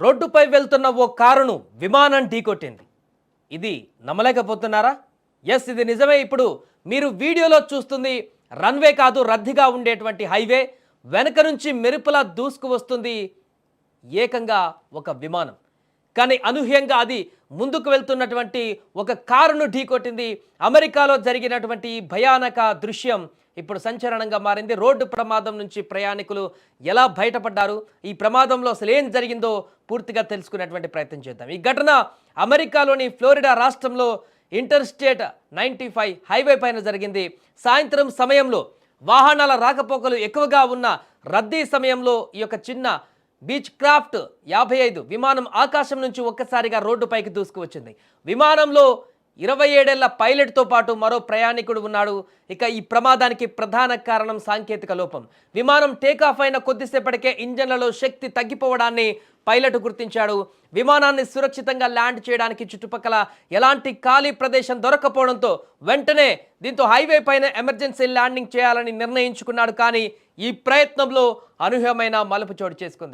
రోడ్డుపై వెళ్తున్న ఓ కారును విమానం ఢీకొట్టింది. ఇది నమ్మలేకపోతున్నారా? ఎస్, ఇది నిజమే. ఇప్పుడు మీరు వీడియోలో చూస్తుంది రన్వే కాదు, రద్దీగా ఉండేటువంటి హైవే. వెనక నుంచి మెరుపులా దూసుకు వస్తుంది ఏకంగా ఒక విమానం. కానీ అనూహ్యంగా అది ముందుకు వెళ్తున్నటువంటి ఒక కారును ఢీకొట్టింది. అమెరికాలో జరిగినటువంటి ఈ భయానక దృశ్యం ఇప్పుడు సంచలనంగా మారింది. రోడ్డు ప్రమాదం నుంచి ప్రయాణికులు ఎలా బయటపడ్డారు, ఈ ప్రమాదంలో అసలు ఏం జరిగిందో పూర్తిగా తెలుసుకునేటువంటి ప్రయత్నం చేద్దాం. ఈ ఘటన అమెరికాలోని ఫ్లోరిడా రాష్ట్రంలో ఇంటర్ స్టేట్ 95 హైవే పైన జరిగింది. సాయంత్రం సమయంలో వాహనాల రాకపోకలు ఎక్కువగా ఉన్న రద్దీ సమయంలో ఈ యొక్క చిన్న బీచ్ క్రాఫ్ట్ 55 విమానం ఆకాశం నుంచి ఒక్కసారిగా రోడ్డుపైకి దూసుకువచ్చింది. విమానంలో 27 ఏళ్ల పైలట్తో పాటు మరో ప్రయాణికుడు ఉన్నాడు. ఇక ఈ ప్రమాదానికి ప్రధాన కారణం సాంకేతిక లోపం. విమానం టేకాఫ్ అయిన కొద్దిసేపటికే ఇంజన్లలో శక్తి తగ్గిపోవడాన్ని పైలట్ గుర్తించాడు. విమానాన్ని సురక్షితంగా ల్యాండ్ చేయడానికి చుట్టుపక్కల ఎలాంటి ఖాళీ ప్రదేశం దొరకపోవడంతో వెంటనే దీంతో హైవే పైన ఎమర్జెన్సీ ల్యాండింగ్ చేయాలని నిర్ణయించుకున్నాడు. కానీ ఈ ప్రయత్నంలో అనూహ్యమైన మలుపు చోటు చేసుకుంది.